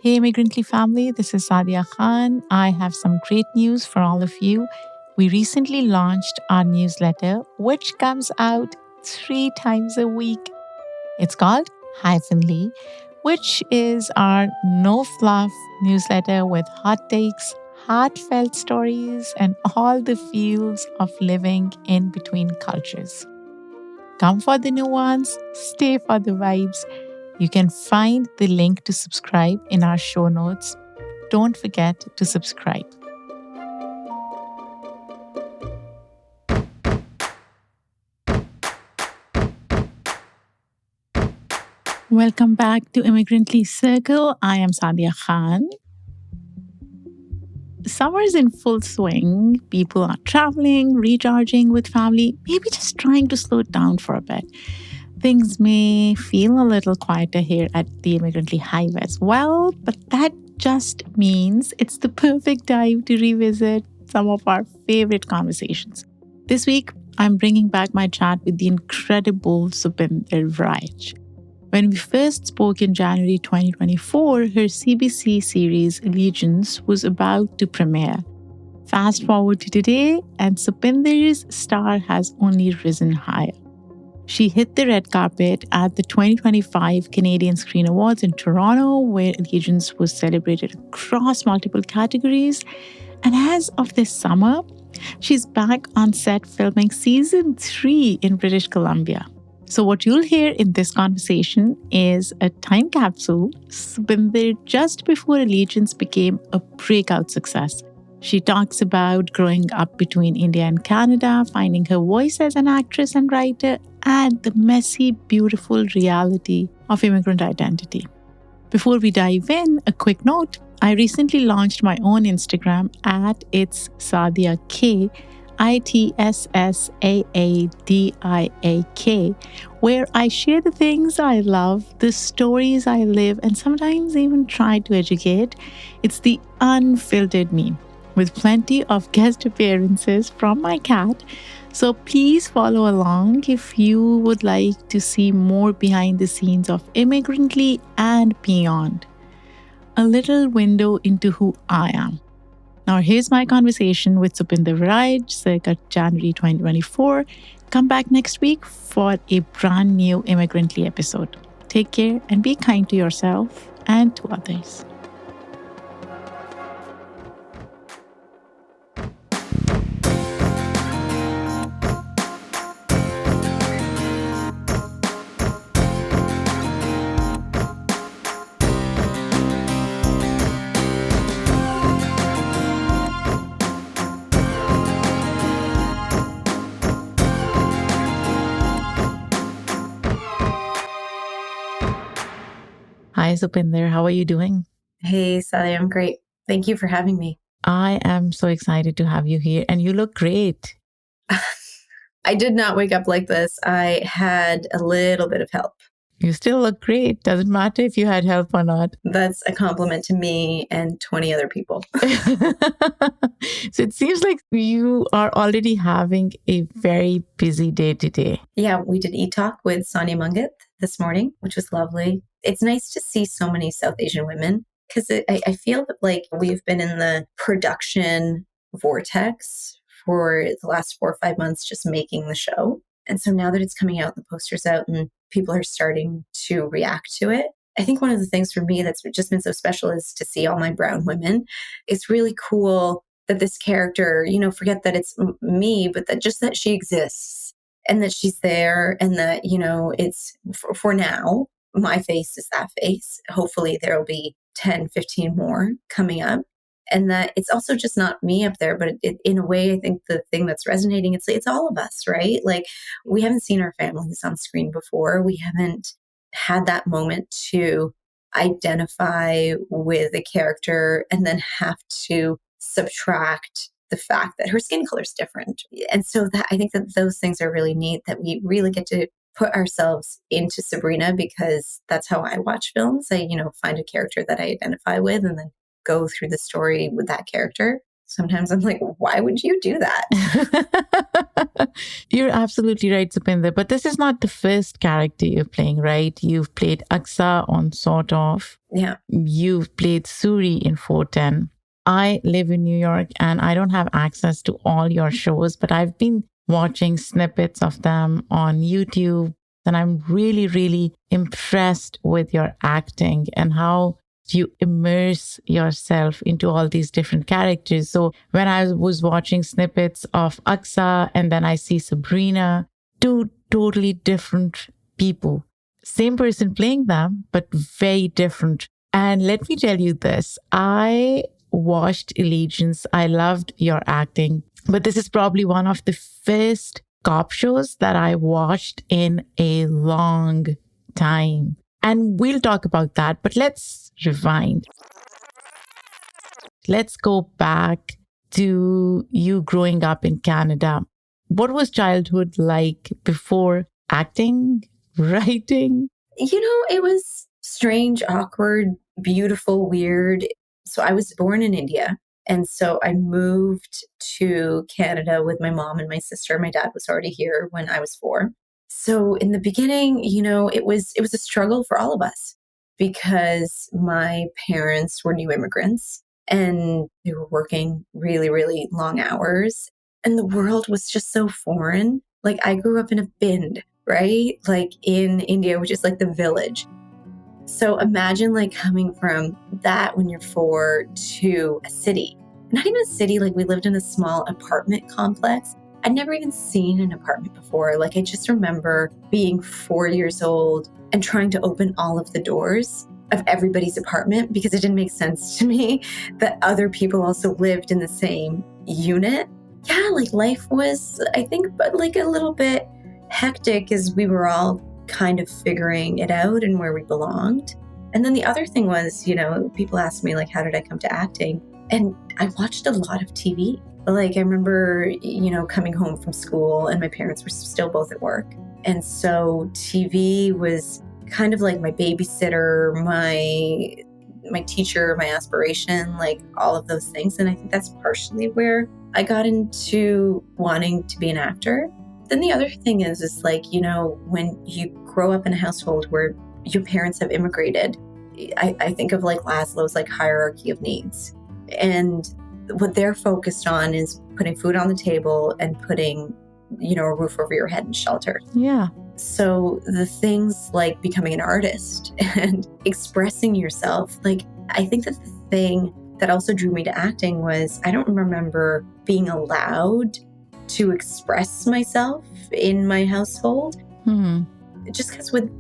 Hey, Immigrantly family, this is Saadia Khan. I have some great news for all of you. We recently launched our newsletter, which comes out 3 times a week. It's called Hyphenly, which is our no fluff newsletter with hot takes, heartfelt stories, and all the feels of living in between cultures. Come for the nuance, stay for the vibes. You can find the link to subscribe in our show notes. Don't forget to subscribe. Welcome back to Immigrantly Circle. I am Saadia Khan. Summer's in full swing. People are traveling, recharging with family, maybe just trying to slow it down for a bit. Things may feel a little quieter here at the Immigrantly Hive as well, but that just means it's the perfect time to revisit some of our favorite conversations. This week, I'm bringing back my chat with the incredible Supinder Wraich. When we first spoke in January 2024, her CBC series Allegiance was about to premiere. Fast forward to today, and Supinder's star has only risen higher. She hit the red carpet at the 2025 Canadian Screen Awards in Toronto, where Allegiance was celebrated across multiple categories. And as of this summer, she's back on set filming season 3 in British Columbia. So what you'll hear in this conversation is a time capsule Supinder just before Allegiance became a breakout success. She talks about growing up between India and Canada, finding her voice as an actress and writer, and the messy, beautiful reality of immigrant identity. Before we dive in, a quick note. I recently launched my own Instagram at It's Saadia K, ITSSAADIAK, where I share the things I love, the stories I live, and sometimes even try to educate. It's the unfiltered me, with plenty of guest appearances from my cat. So please follow along if you would like to see more behind the scenes of Immigrantly and beyond. A little window into who I am. Now here's my conversation with Supinder Wraich circa January 2024. Come back next week for a brand new Immigrantly episode. Take care and be kind to yourself and to others. Hi, Supinder. How are you doing? Hey, Sally, I'm great. Thank you for having me. I am so excited to have you here, and you look great. I did not wake up like this. I had a little bit of help. You still look great. Doesn't matter if you had help or not. That's a compliment to me and 20 other people. So it seems like you are already having a very busy day today. Yeah, we did e-talk with Sonia Mungat this morning, which was lovely. It's nice to see so many South Asian women because I feel that like we've been in the production vortex for the last 4 or 5 months just making the show. And so now that it's coming out, the poster's out and people are starting to react to it. I think one of the things for me that's just been so special is to see all my brown women. It's really cool that this character, forget that it's me, but that just that she exists and that she's there and that, it's for now, my face is that face. Hopefully there'll be 10, 15 more coming up. And that it's also just not me up there, but in a way, I think the thing that's resonating, it's all of us, right? Like we haven't seen our families on screen before. We haven't had that moment to identify with a character and then have to subtract the fact that her skin color is different. And so that I think that those things are really neat, that we really get to put ourselves into Sabrina, because that's how I watch films. I, find a character that I identify with and then go through the story with that character. Sometimes I'm like, why would you do that? You're absolutely right, Supinder. But this is not the first character you're playing, right? You've played Aksa on Sort Of. Yeah. You've played Suri in 410. I live in New York and I don't have access to all your shows, but I've been watching snippets of them on YouTube. And I'm really, really impressed with your acting and how you immerse yourself into all these different characters. So when I was watching snippets of Aksa and then I see Sabrina, two totally different people. Same person playing them, but very different. And let me tell you this, I watched Allegiance. I loved your acting, but this is probably one of the first cop shows that I watched in a long time. And we'll talk about that, but let's rewind. Let's go back to you growing up in Canada. What was childhood like before acting, writing? It was strange, awkward, beautiful, weird. So I was born in India. And so I moved to Canada with my mom and my sister. My dad was already here when I was 4. So in the beginning, it was a struggle for all of us because my parents were new immigrants and they were working really, really long hours. And the world was just so foreign. Like I grew up in a Bind, right? Like in India, which is like the village. So imagine like coming from that when you're 4 to a city. Not even a city, like we lived in a small apartment complex. I'd never even seen an apartment before. Like I just remember being 4 years old and trying to open all of the doors of everybody's apartment because it didn't make sense to me that other people also lived in the same unit. Yeah, like life was, I think, but like a little bit hectic as we were all kind of figuring it out and where we belonged. And then the other thing was, people ask me like, how did I come to acting? And I watched a lot of TV. Like I remember, coming home from school and my parents were still both at work. And so TV was kind of like my babysitter, my teacher, my aspiration, like all of those things. And I think that's partially where I got into wanting to be an actor. Then the other thing is like, when you grow up in a household where your parents have immigrated, I think of like Laszlo's like hierarchy of needs. And what they're focused on is putting food on the table and putting, a roof over your head and shelter. Yeah. So the things like becoming an artist and expressing yourself, like I think that the thing that also drew me to acting was I don't remember being allowed to express myself in my household. Just because with,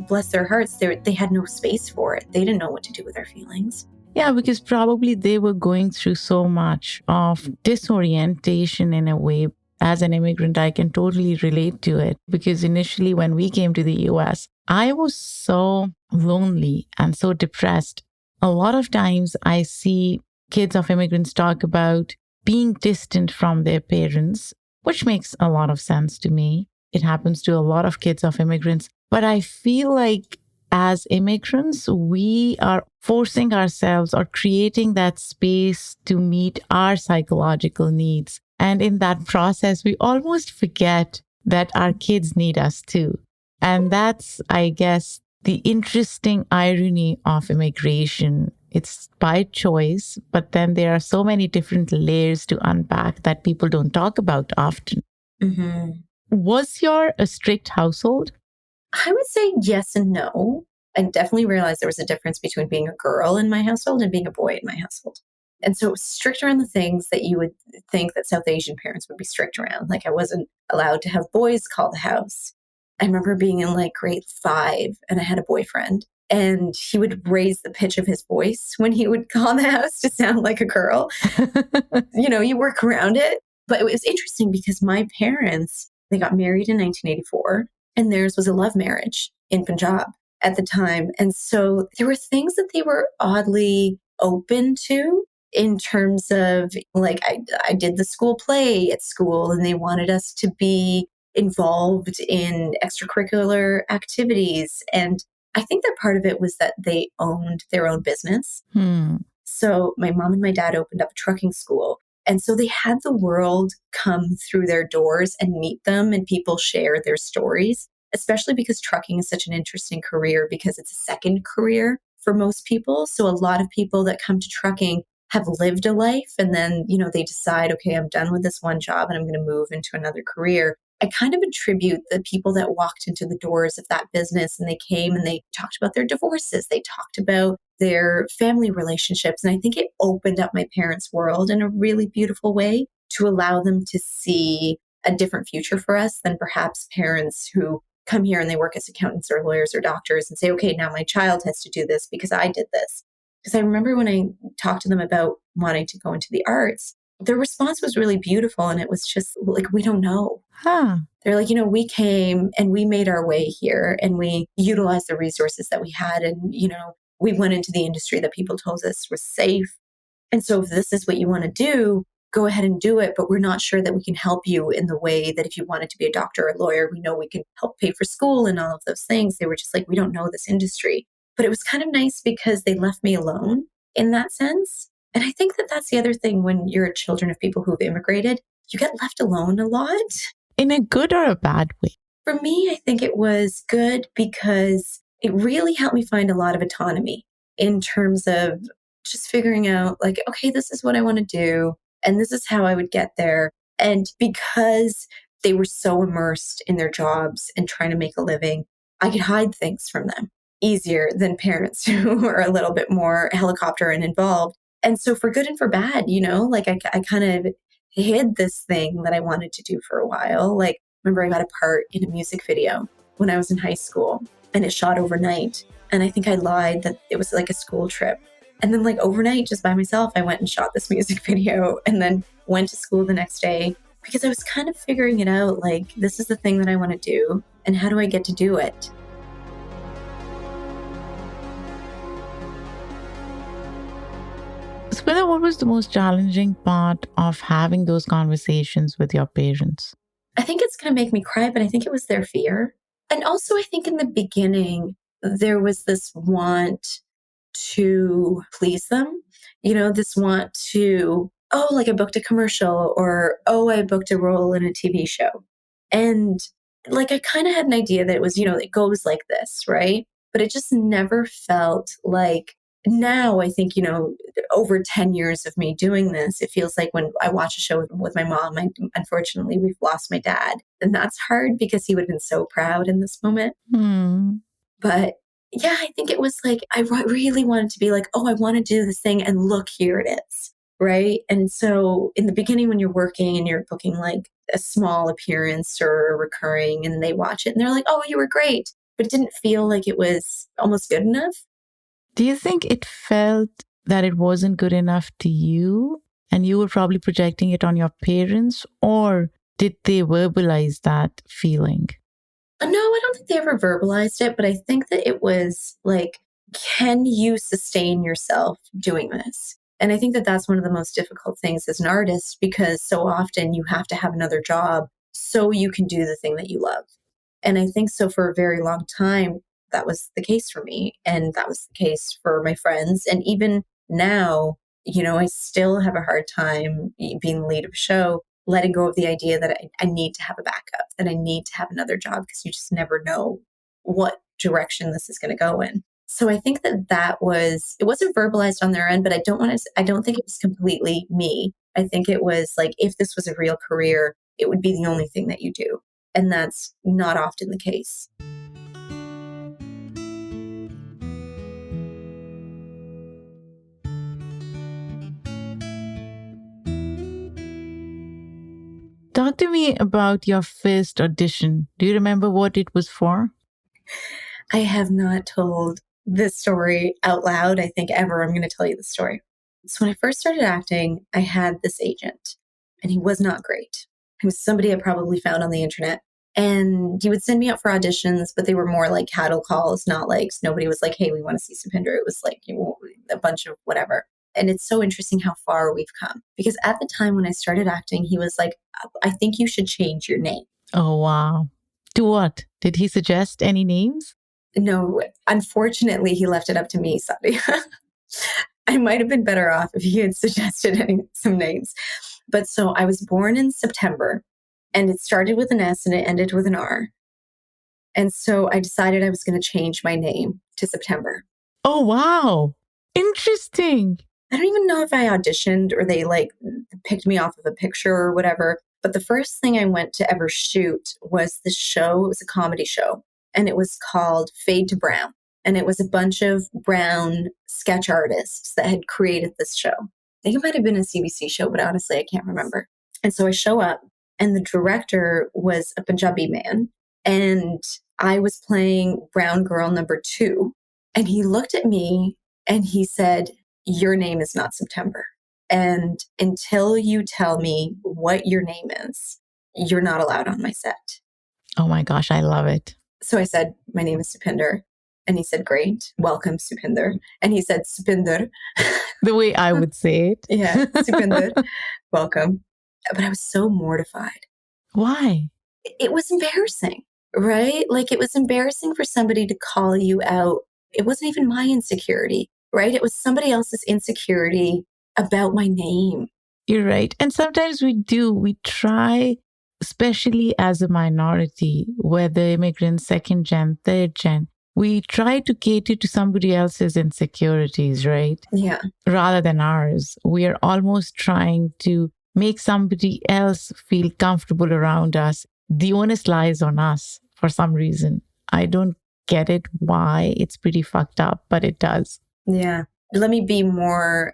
bless their hearts, they had no space for it. They didn't know what to do with their feelings. Yeah, because probably they were going through so much of disorientation in a way. As an immigrant, I can totally relate to it because initially when we came to the US, I was so lonely and so depressed. A lot of times I see kids of immigrants talk about being distant from their parents, which makes a lot of sense to me. It happens to a lot of kids of immigrants. But I feel like as immigrants, we are forcing ourselves or creating that space to meet our psychological needs. And in that process, we almost forget that our kids need us too. And that's, I guess, the interesting irony of immigration. It's by choice, but then there are so many different layers to unpack that people don't talk about often. Mm-hmm. Was your a strict household? I would say yes and no. I definitely realized there was a difference between being a girl in my household and being a boy in my household. And so it was strict around the things that you would think that South Asian parents would be strict around. Like I wasn't allowed to have boys call the house. I remember being in like grade 5 and I had a boyfriend and he would raise the pitch of his voice when he would call the house to sound like a girl. You work around it. But it was interesting because my parents, they got married in 1984 and theirs was a love marriage in Punjab at the time. And so there were things that they were oddly open to in terms of like, I did the school play at school and they wanted us to be involved in extracurricular activities. And I think that part of it was that they owned their own business. So my mom and my dad opened up a trucking school. And so they had the world come through their doors and meet them, and people share their stories, especially because trucking is such an interesting career because it's a second career for most people. So a lot of people that come to trucking have lived a life and then, they decide, okay, I'm done with this one job and I'm going to move into another career. I kind of attribute the people that walked into the doors of that business and they came and they talked about their divorces. They talked about their family relationships. And I think it opened up my parents' world in a really beautiful way to allow them to see a different future for us than perhaps parents who come here and they work as accountants or lawyers or doctors and say, okay, now my child has to do this because I did this. Because I remember when I talked to them about wanting to go into the arts, their response was really beautiful. And it was just like, we don't know. Huh. They're like, we came and we made our way here and we utilized the resources that we had. And, we went into the industry that people told us was safe. And so if this is what you want to do, go ahead and do it. But we're not sure that we can help you in the way that if you wanted to be a doctor or a lawyer, we know we can help pay for school and all of those things. They were just like, we don't know this industry. But it was kind of nice because they left me alone in that sense. And I think that that's the other thing when you're children of people who've immigrated, you get left alone a lot. In a good or a bad way? For me, I think it was good because it really helped me find a lot of autonomy in terms of just figuring out like, okay, this is what I want to do. And this is how I would get there. And because they were so immersed in their jobs and trying to make a living, I could hide things from them easier than parents who are a little bit more helicopter and involved. And so for good and for bad, like I kind of hid this thing that I wanted to do for a while. Like, remember I got a part in a music video when I was in high school and it shot overnight. And I think I lied that it was like a school trip. And then like overnight, just by myself, I went and shot this music video and then went to school the next day because I was kind of figuring it out. Like, this is the thing that I want to do. And how do I get to do it? Switha, what was the most challenging part of having those conversations with your parents? I think it's going to make me cry, but I think it was their fear. And also, I think in the beginning, there was this want to please them, this want to, oh, like I booked a commercial or, oh, I booked a role in a TV show. And like, I kind of had an idea that it was, it goes like this, right? But it just never felt like now I think, over 10 years of me doing this, it feels like when I watch a show with my mom, unfortunately, we've lost my dad. And that's hard because he would have been so proud in this moment. But yeah, I think it was like, I really wanted to be like, oh, I want to do this thing. And look, here it is. Right. And so in the beginning, when you're working and you're booking like a small appearance or recurring and they watch it and they're like, oh, you were great. But it didn't feel like it was almost good enough. Do you think it felt that it wasn't good enough to you and you were probably projecting it on your parents, or did they verbalize that feeling? No, I don't think they ever verbalized it, but I think that it was like, can you sustain yourself doing this? And I think that that's one of the most difficult things as an artist, because so often you have to have another job so you can do the thing that you love. And I think so for a very long time, that was the case for me. And that was the case for my friends. And even now, I still have a hard time being the lead of a show, letting go of the idea that I need to have a backup, that I need to have another job, because you just never know what direction this is going to go in. So I think that it wasn't verbalized on their end, but I don't think it was completely me. I think it was like, if this was a real career, it would be the only thing that you do. And that's not often the case. Talk to me about your first audition. Do you remember what it was for? I have not told this story out loud, I think, ever. I'm going to tell you the story. So when I first started acting, I had this agent, and he was not great. He was somebody I probably found on the internet. And he would send me out for auditions, but they were more like cattle calls, not like, nobody was like, hey, we want to see Supinder. It was like, a bunch of whatever. And it's so interesting how far we've come. Because at the time when I started acting, he was like, I think you should change your name. Oh, wow. To what? Did he suggest any names? No, unfortunately, he left it up to me, Saadia. I might have been better off if you had suggested some names. But so I was born in September, and it started with an S and it ended with an R. And so I decided I was going to change my name to September. Oh, wow. Interesting. I don't even know if I auditioned or they like picked me off of a picture or whatever. But the first thing I went to ever shoot was this show. It was a comedy show, and it was called Fade to Brown. And it was a bunch of brown sketch artists that had created this show. I think it might have been a CBC show, but honestly, I can't remember. And so I show up, and the director was a Punjabi man, and I was playing brown girl number 2. And he looked at me and he said, "Your name is not September. And until you tell me what your name is, you're not allowed on my set." Oh my gosh, I love it. So I said, "My name is Supinder." And he said, "Great. Welcome, Supinder." And he said, "Supinder." The way I would say it. Yeah, Supinder. Welcome. But I was so mortified. Why? It was embarrassing, right? Like, it was embarrassing for somebody to call you out. It wasn't even my insecurity, right? It was somebody else's insecurity about my name. You're right. And sometimes we try, especially as a minority, whether immigrants, second gen, third gen, we try to cater to somebody else's insecurities, right? Yeah. Rather than ours. We are almost trying to make somebody else feel comfortable around us. The onus lies on us for some reason. I don't get it why. It's pretty fucked up, but it does. Yeah. Let me be more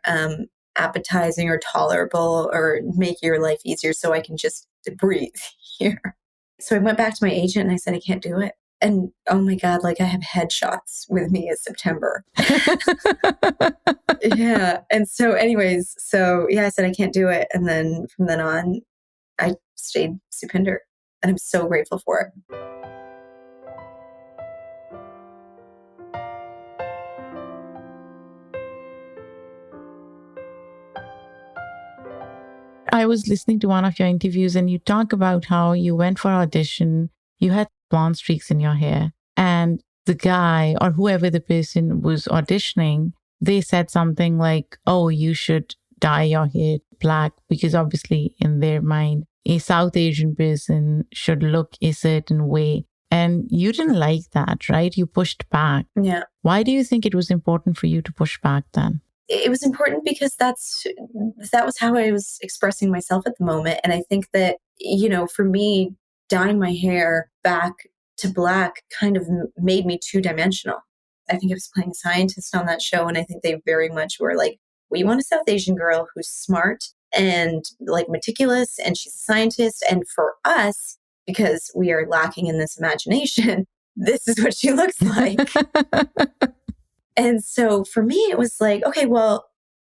appetizing or tolerable or make your life easier so I can just breathe here. So I went back to my agent and I said, "I can't do it." And oh my God, like, I have headshots with me as September. Yeah. And so anyways, I said, "I can't do it." And then from then on, I stayed Supinder, and I'm so grateful for it. I was listening to one of your interviews and you talk about how you went for audition, you had blonde streaks in your hair, and the guy or whoever the person was auditioning, they said something like, "Oh, you should dye your hair black," because obviously in their mind, a South Asian person should look a certain way. And you didn't like that, right? You pushed back. Yeah. Why do you think it was important for you to push back then? It was important because that was how I was expressing myself at the moment. And I think that, for me, dyeing my hair back to black kind of made me two-dimensional. I think I was playing a scientist on that show, and I think they very much were like, "We want a South Asian girl who's smart and like meticulous, and she's a scientist. And for us, because we are lacking in this imagination, this is what she looks like." And so for me, it was like, okay, well,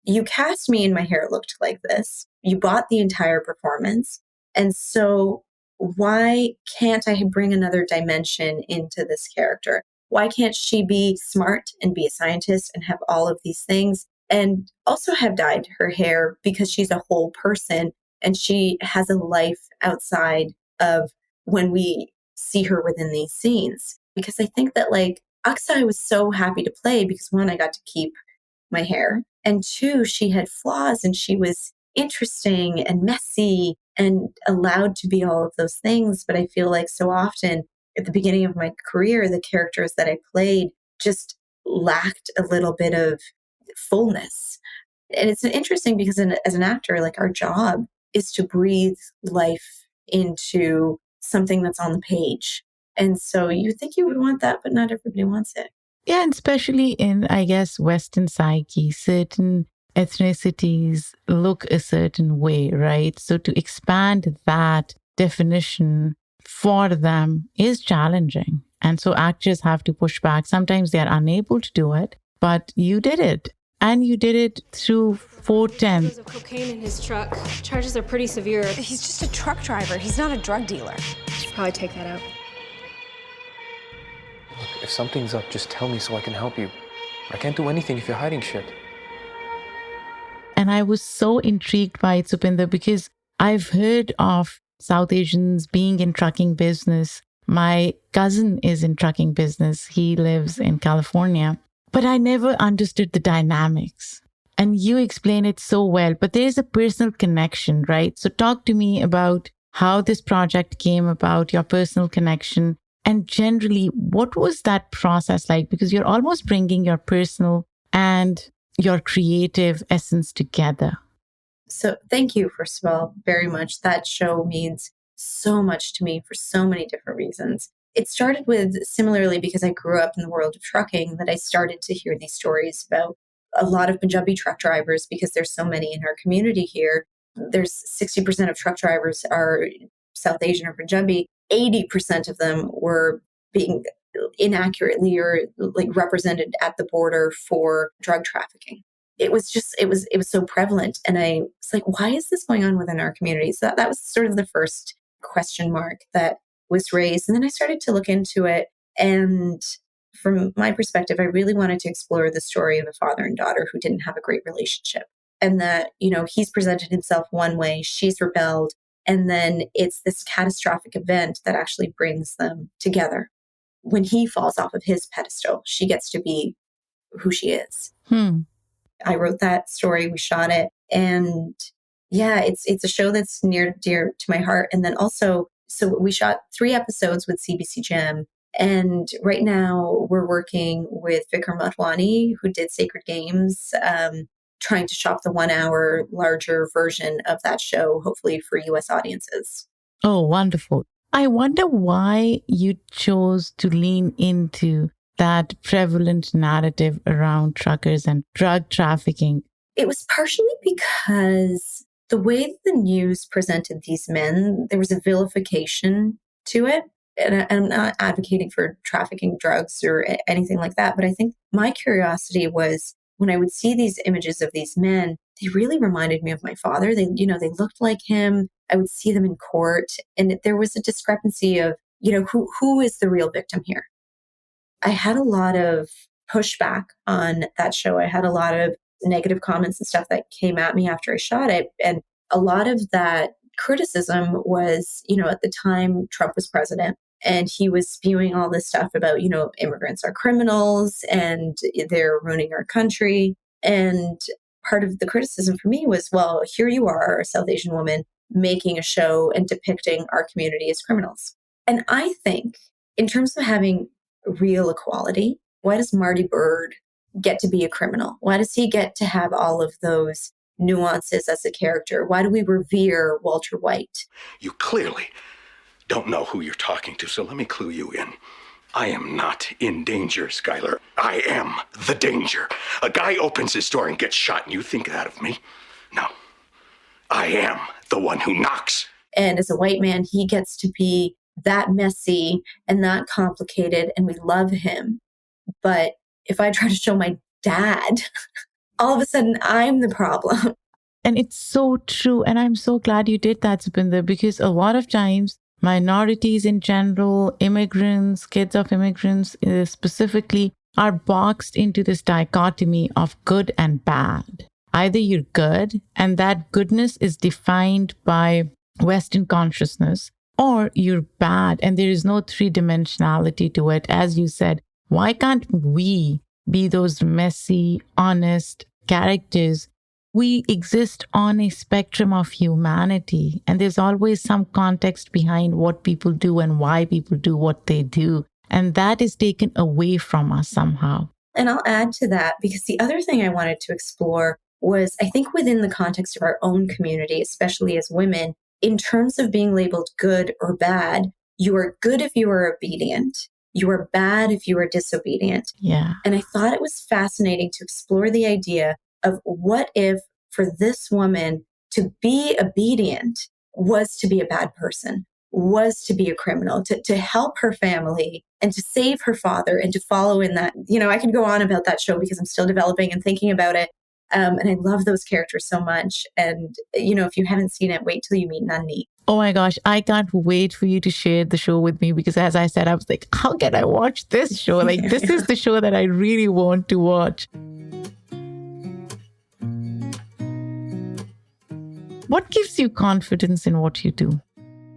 you cast me and my hair looked like this. You bought the entire performance. And so why can't I bring another dimension into this character? Why can't she be smart and be a scientist and have all of these things and also have dyed her hair because she's a whole person and she has a life outside of when we see her within these scenes? Because I think that, like, Aksa, I was so happy to play because, one, I got to keep my hair, and two, she had flaws and she was interesting and messy and allowed to be all of those things. But I feel like so often at the beginning of my career, the characters that I played just lacked a little bit of fullness. And it's interesting because as an actor, like, our job is to breathe life into something that's on the page. And so you think you would want that, but not everybody wants it. Yeah, and especially in, I guess, Western psyche, certain ethnicities look a certain way, right? So to expand that definition for them is challenging. And so actors have to push back. Sometimes they are unable to do it, but you did it. And you did it through 410. There's cocaine in his truck. Charges are pretty severe. He's just a truck driver. He's not a drug dealer. Should probably take that out. Look, if something's up, just tell me so I can help you. I can't do anything if you're hiding shit. And I was so intrigued by it, Supinder, because I've heard of South Asians being in trucking business. My cousin is in trucking business. He lives in California. But I never understood the dynamics. And you explain it so well, but there is a personal connection, right? So talk to me about how this project came about, your personal connection, and generally, what was that process like? Because you're almost bringing your personal and your creative essence together. So thank you, first of all, very much. That show means so much to me for so many different reasons. It started with, similarly, because I grew up in the world of trucking, that I started to hear these stories about a lot of Punjabi truck drivers, because there's so many in our community here. There's 60% of truck drivers are South Asian or Punjabi. 80% of them were being inaccurately or like represented at the border for drug trafficking. It was so prevalent. And I was like, why is this going on within our community? So that was sort of the first question mark that was raised. And then I started to look into it. And from my perspective, I really wanted to explore the story of a father and daughter who didn't have a great relationship. And that, he's presented himself one way, she's rebelled. And then it's this catastrophic event that actually brings them together. When he falls off of his pedestal, she gets to be who she is. I wrote that story, we shot it. And yeah, it's a show that's near dear to my heart. And then also, so we shot 3 episodes with CBC Gem. And right now we're working with Vikram Motwani, who did Sacred Games, trying to shop the 1-hour larger version of that show, hopefully for US audiences. Oh, wonderful. I wonder why you chose to lean into that prevalent narrative around truckers and drug trafficking. It was partially because the way the news presented these men, there was a vilification to it. And I'm not advocating for trafficking drugs or anything like that, but I think my curiosity was when I would see these images of these men, they really reminded me of my father. They looked like him. I would see them in court, and there was a discrepancy of, who is the real victim here? I had a lot of pushback on that show. I had a lot of negative comments and stuff that came at me after I shot it. And a lot of that criticism was, at the time Trump was president, and he was spewing all this stuff about, immigrants are criminals and they're ruining our country. And part of the criticism for me was, well, here you are, a South Asian woman, making a show and depicting our community as criminals. And I think in terms of having real equality, why does Marty Byrde get to be a criminal? Why does he get to have all of those nuances as a character? Why do we revere Walter White? You clearly don't know who you're talking to, so let me clue you in. I am not in danger, Skylar. I am the danger. A guy opens his door and gets shot, and you think that of me? No. I am the one who knocks. And as a white man, he gets to be that messy and that complicated, and we love him. But if I try to show my dad, all of a sudden I'm the problem. And it's so true. And I'm so glad you did that, Supinder, because a lot of times minorities in general, immigrants, kids of immigrants specifically, are boxed into this dichotomy of good and bad. Either you're good, and that goodness is defined by Western consciousness, or you're bad, and there is no 3-dimensionality to it. As you said, why can't we be those messy, honest characters? We exist on a spectrum of humanity, and there's always some context behind what people do and why people do what they do. And that is taken away from us somehow. And I'll add to that, because the other thing I wanted to explore was, I think within the context of our own community, especially as women, in terms of being labeled good or bad, you are good if you are obedient. You are bad if you are disobedient. Yeah. And I thought it was fascinating to explore the idea of what if for this woman to be obedient was to be a bad person, was to be a criminal, to help her family and to save her father and to follow in that. I could go on about that show because I'm still developing and thinking about it. And I love those characters so much. And, if you haven't seen it, wait till you meet Nandi. Oh my gosh, I can't wait for you to share the show with me, because as I said, I was like, how can I watch this show? Like, this is the show that I really want to watch. What gives you confidence in what you do?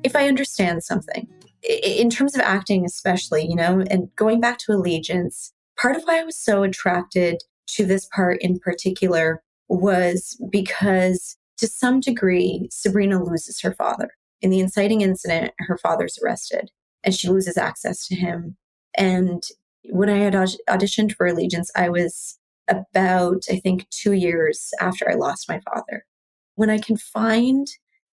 If I understand something, in terms of acting especially, and going back to Allegiance, part of why I was so attracted to this part in particular was because to some degree, Sabrina loses her father. In the inciting incident, her father's arrested and she loses access to him. And when I had auditioned for Allegiance, I was about, I think, 2 years after I lost my father. When I can find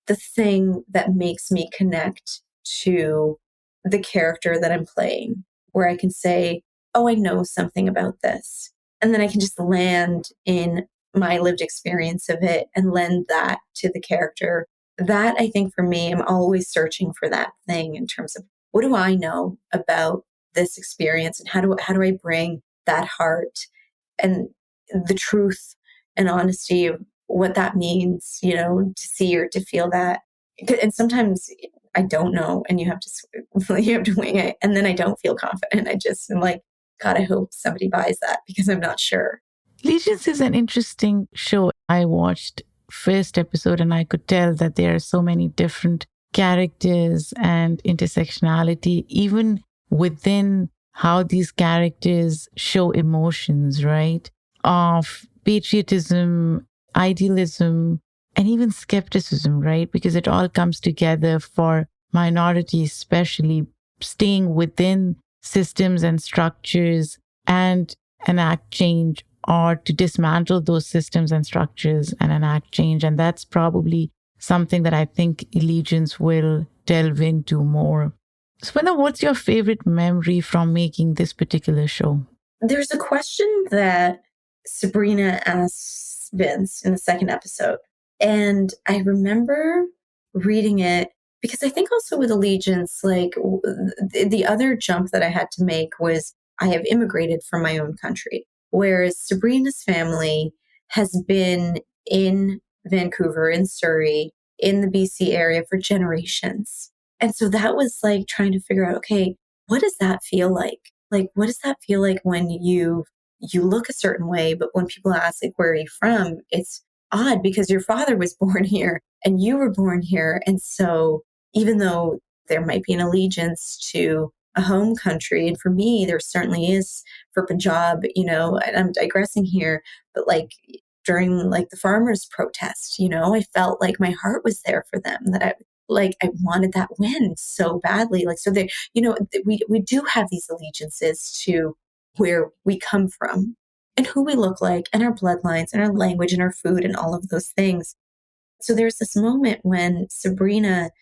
the thing that makes me connect to the character that I'm playing, where I can say, oh, I know something about this. And then I can just land in my lived experience of it and lend that to the character. That, I think, for me, I'm always searching for that thing in terms of what do I know about this experience and how do I bring that heart and the truth and honesty of what that means, to see or to feel that. And sometimes I don't know, and you have to wing it, and then I don't feel confident. I just am like, God, I hope somebody buys that because I'm not sure. Legions is an interesting show. I watched first episode and I could tell that there are so many different characters and intersectionality, even within how these characters show emotions, right? Of patriotism, idealism, and even skepticism, right? Because it all comes together for minorities, especially staying within systems and structures and enact change, or to dismantle those systems and structures and enact change. And that's probably something that I think Allegiance will delve into more. Supinder, what's your favorite memory from making this particular show? There's a question that Sabrina asks Vince in the second episode. And I remember reading it because I think also with Allegiance, like the other jump that I had to make was I have immigrated from my own country. Whereas Sabrina's family has been in Vancouver, in Surrey, in the BC area for generations. And so that was like trying to figure out, okay, what does that feel like? Like, what does that feel like when you look a certain way, but when people ask, like, where are you from? It's odd because your father was born here and you were born here. And so even though there might be an allegiance to a home country, and for me, there certainly is for Punjab, and I'm digressing here, but like during like the farmers' protest, I felt like my heart was there for them, that I wanted that win so badly. Like, so they, we do have these allegiances to where we come from and who we look like and our bloodlines and our language and our food and all of those things. So there's this moment when Sabrina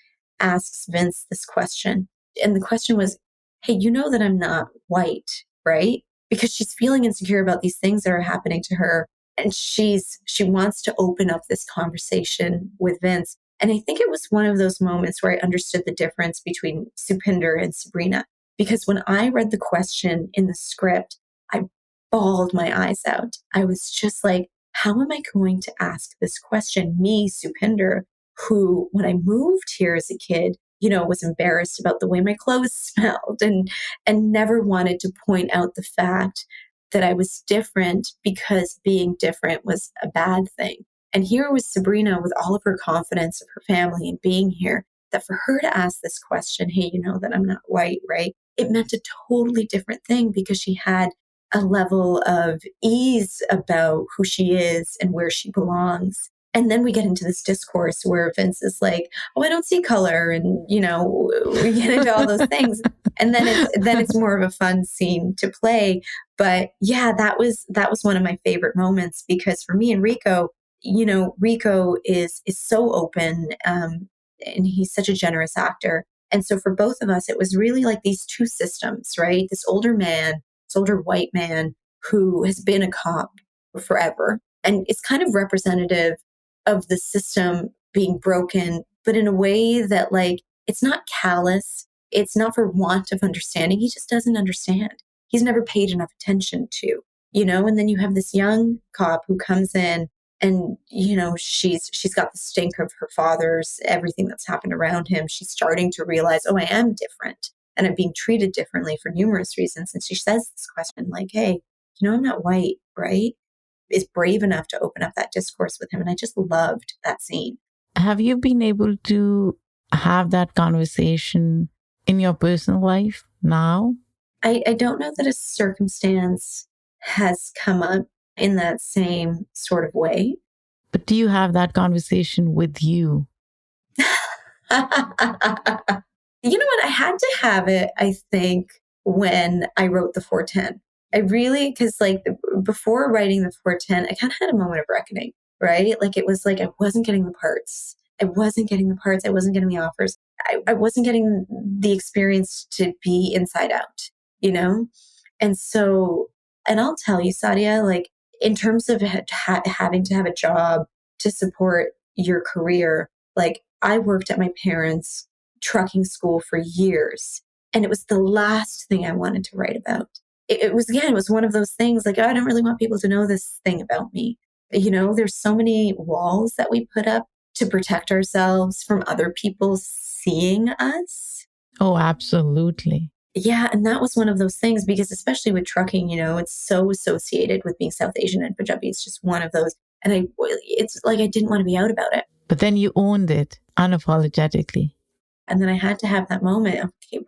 asks Vince this question. And the question was, hey, you know that I'm not white, right? Because she's feeling insecure about these things that are happening to her. And she wants to open up this conversation with Vince. And I think it was one of those moments where I understood the difference between Supinder and Sabrina. Because when I read the question in the script, I bawled my eyes out. I was just like, how am I going to ask this question? Me, Supinder, who, when I moved here as a kid, was embarrassed about the way my clothes smelled and never wanted to point out the fact that I was different because being different was a bad thing. And here was Sabrina with all of her confidence of her family and being here, that for her to ask this question, hey, you know that I'm not white, right? It meant a totally different thing because she had a level of ease about who she is and where she belongs. And then we get into this discourse where Vince is like, oh, I don't see color. And, we get into all those things. And then it's more of a fun scene to play. But yeah, that was one of my favorite moments because for me and Rico, Rico is so open and he's such a generous actor. And so for both of us, it was really like these two systems, right? This older white man who has been a cop forever. And it's kind of representative of the system being broken, but in a way that like, it's not callous. It's not for want of understanding. He just doesn't understand. He's never paid enough attention to, and then you have this young cop who comes in and, she's got the stink of her father's, everything that's happened around him. She's starting to realize, oh, I am different and I'm being treated differently for numerous reasons. And she says this question like, hey, I'm not white, right? Is brave enough to open up that discourse with him. And I just loved that scene. Have you been able to have that conversation in your personal life now? I don't know that a circumstance has come up in that same sort of way. But do you have that conversation with you? You know what? I had to have it, I think, when I wrote the 410. I really, because like before writing the 410, I kind of had a moment of reckoning, right? Like it was like I wasn't getting the parts. I wasn't getting the parts. I wasn't getting the offers. I wasn't getting the experience to be inside out, you know? And so, and I'll tell you, Saadia, like in terms of having to have a job to support your career, like I worked at my parents' trucking school for years, and it was the last thing I wanted to write about. It was, again, it was one of those things like, oh, I don't really want people to know this thing about me. You know, there's so many walls that we put up to protect ourselves from other people seeing us. Oh, absolutely. Yeah. And that was one of those things because, especially with trucking, you know, it's so associated with being South Asian and Punjabi. It's just one of those. And it's like I didn't want to be out about it. But then you owned it unapologetically. And then I had to have that moment of, okay,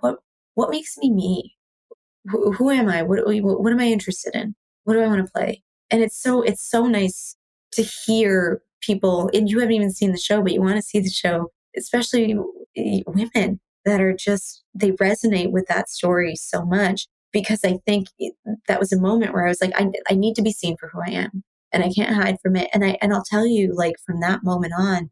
what makes me? Who am I? What am I interested in? What do I want to play? And it's so nice to hear people, and you haven't even seen the show, but you want to see the show, especially women that are just, they resonate with that story so much, because I think that was a moment where I was like, I need to be seen for who I am, and I can't hide from it. And I'll tell you, like from that moment on,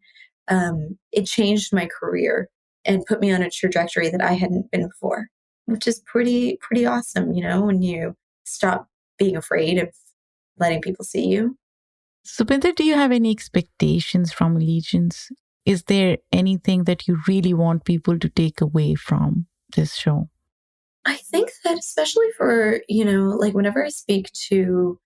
it changed my career and put me on a trajectory that I hadn't been before, which is pretty awesome, you know, when you stop being afraid of letting people see you. Supinder, do you have any expectations from Allegiance? Is there anything that you really want people to take away from this show? I think that especially for, you know, like whenever I speak to,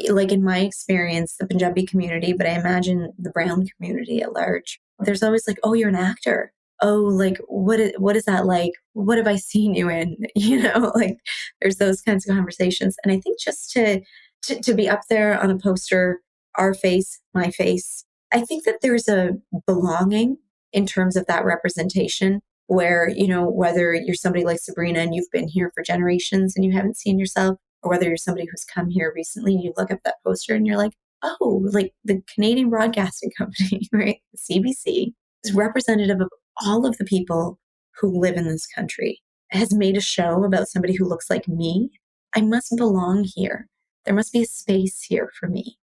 like in my experience, the Punjabi community, but I imagine the brown community at large, there's always like, oh, you're an actor. Oh, like what is that like? What have I seen you in? You know, like there's those kinds of conversations. And I think just to be up there on a poster, our face, my face, I think that there's a belonging in terms of that representation where, you know, whether you're somebody like Sabrina and you've been here for generations and you haven't seen yourself, or whether you're somebody who's come here recently and you look up that poster and you're like, oh, like the Canadian Broadcasting Company, right? The CBC is representative of all of the people who live in this country, has made a show about somebody who looks like me. I must belong here. There must be a space here for me.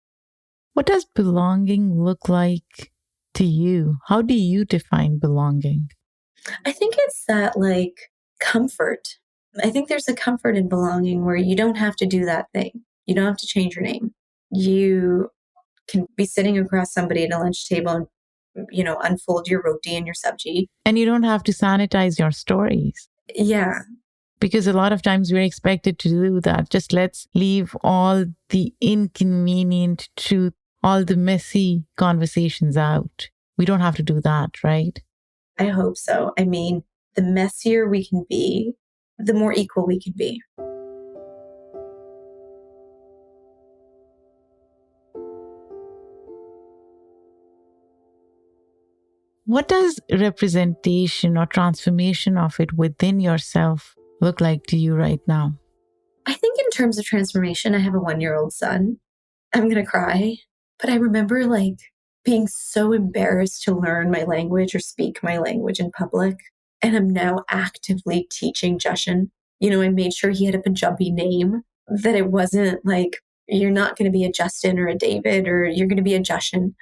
What does belonging look like to you? How do you define belonging? I think it's that like comfort. I think there's a comfort in belonging where you don't have to do that thing. You don't have to change your name. You can be sitting across somebody at a lunch table and, you know, unfold your roti and your sabji. And you don't have to sanitize your stories. Yeah. Because a lot of times we're expected to do that. Just let's leave all the inconvenient truth, all the messy conversations out. We don't have to do that, right? I hope so. I mean, the messier we can be, the more equal we can be. What does representation or transformation of it within yourself look like to you right now? I think in terms of transformation, I have a 1-year-old son. I'm going to cry. But I remember like being so embarrassed to learn my language or speak my language in public. And I'm now actively teaching Justin. You know, I made sure he had a Punjabi name, that it wasn't like, you're not going to be a Justin or a David, or you're going to be a Justin.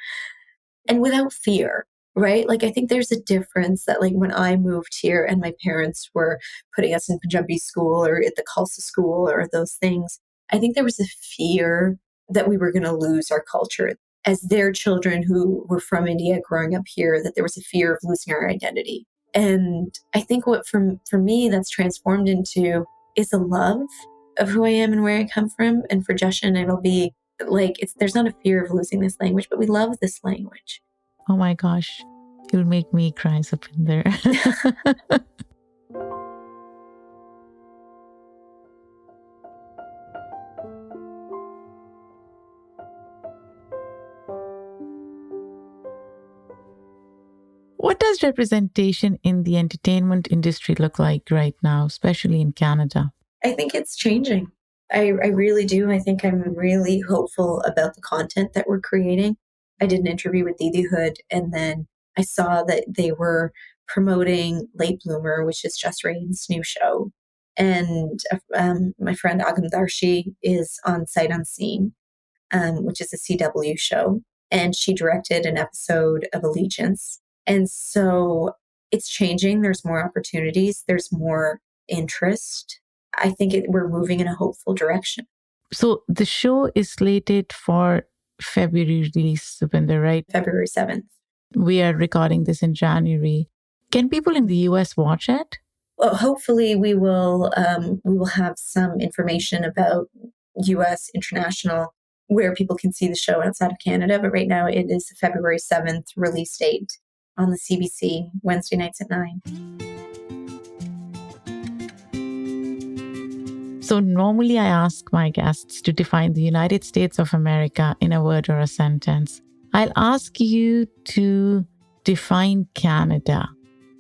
And without fear, right? Like, I think there's a difference that like when I moved here and my parents were putting us in Punjabi school or at the Khalsa school or those things, I think there was a fear that we were going to lose our culture. As their children who were from India growing up here, that there was a fear of losing our identity. And I think what for me that's transformed into is a love of who I am and where I come from. And for Justin, it'll be like, there's not a fear of losing this language, but we love this language. Oh my gosh, you'll make me cry, Supinder. What does representation in the entertainment industry look like right now, especially in Canada? I think it's changing. I really do. I think I'm really hopeful about the content that we're creating. I did an interview with Didi Hood, and then I saw that they were promoting Late Bloomer, which is Just Rain's new show. And my friend Agam Darshi is on Sight Unseen, which is a CW show. And she directed an episode of Allegiance. And so it's changing. There's more opportunities. There's more interest. I think we're moving in a hopeful direction. So the show is slated for February release, Supinder, right? February 7th. We are recording this in January. Can people in the US watch it? Well, hopefully we will have some information about US, international, where people can see the show outside of Canada. But right now it is February 7th release date on the CBC, Wednesday nights at 9. So normally I ask my guests to define the United States of America in a word or a sentence. I'll ask you to define Canada.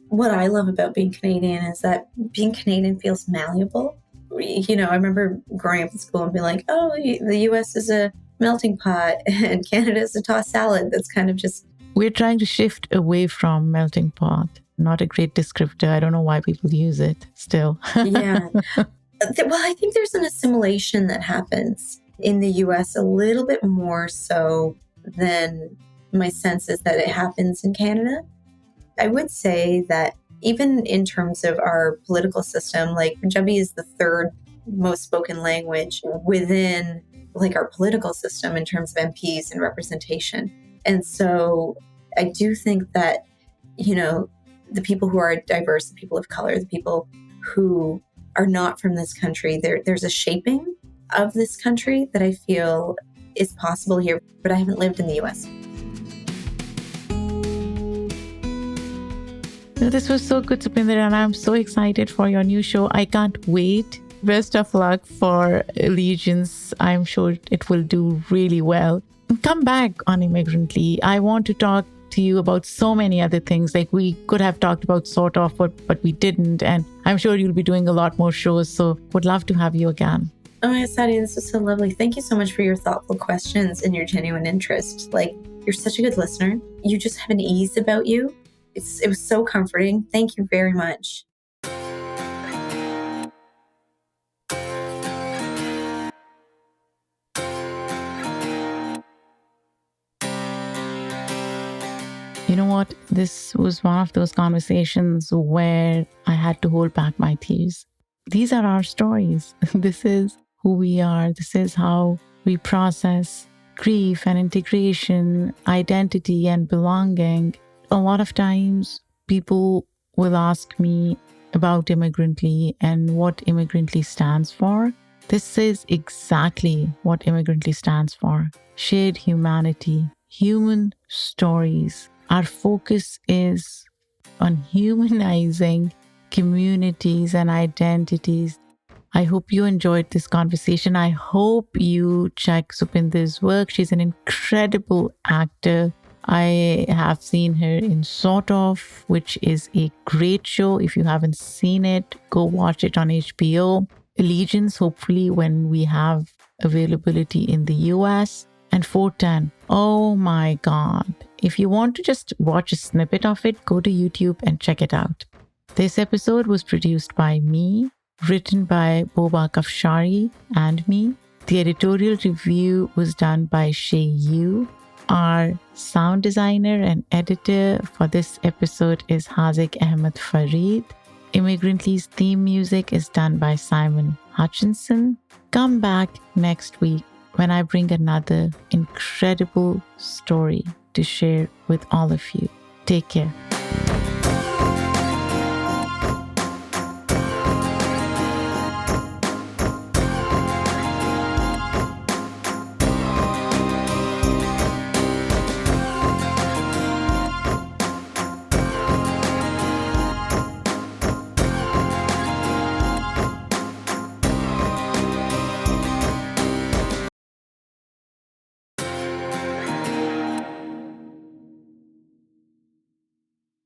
What I love about being Canadian is that being Canadian feels malleable. You know, I remember growing up in school and being like, oh, the US is a melting pot and Canada is a tossed salad. That's kind of just... We're trying to shift away from melting pot. Not a great descriptor. I don't know why people use it still. Yeah. Well, I think there's an assimilation that happens in the US a little bit more so than my sense is that it happens in Canada. I would say that even in terms of our political system, like Punjabi is the third most spoken language within like our political system in terms of MPs and representation. And so I do think that, you know, the people who are diverse, the people of color, the people who are not from this country, there's a shaping of this country that I feel is possible here, but I haven't lived in the US. This was so good, Supinder, and I'm so excited for your new show. I can't wait. Best of luck for Allegiance. I'm sure it will do really well. Come back on Immigrantly. I want to talk to you about so many other things. Like we could have talked about sort of, but we didn't. And I'm sure you'll be doing a lot more shows. So would love to have you again. Oh my God, Saadia, this was so lovely. Thank you so much for your thoughtful questions and your genuine interest. Like, you're such a good listener. You just have an ease about you. It was so comforting. Thank you very much. You know what? This was one of those conversations where I had to hold back my tears. These are our stories. This is who we are. This is how we process grief and integration, identity and belonging. A lot of times people will ask me about Immigrantly and what Immigrantly stands for. This is exactly what Immigrantly stands for. Shared humanity, human stories. Our focus is on humanizing communities and identities. I hope you enjoyed this conversation. I hope you check Supinder's work. She's an incredible actor. I have seen her in Sort Of, which is a great show. If you haven't seen it, go watch it on HBO. Allegiance, hopefully when we have availability in the US. And 410. Oh my God. If you want to just watch a snippet of it, go to YouTube and check it out. This episode was produced by me, written by Boba Kafshari and me. The editorial review was done by Shay Yu. Our sound designer and editor for this episode is Hazik Ahmed Farid. Immigrantly's theme music is done by Simon Hutchinson. Come back next week when I bring another incredible story to share with all of you. Take care.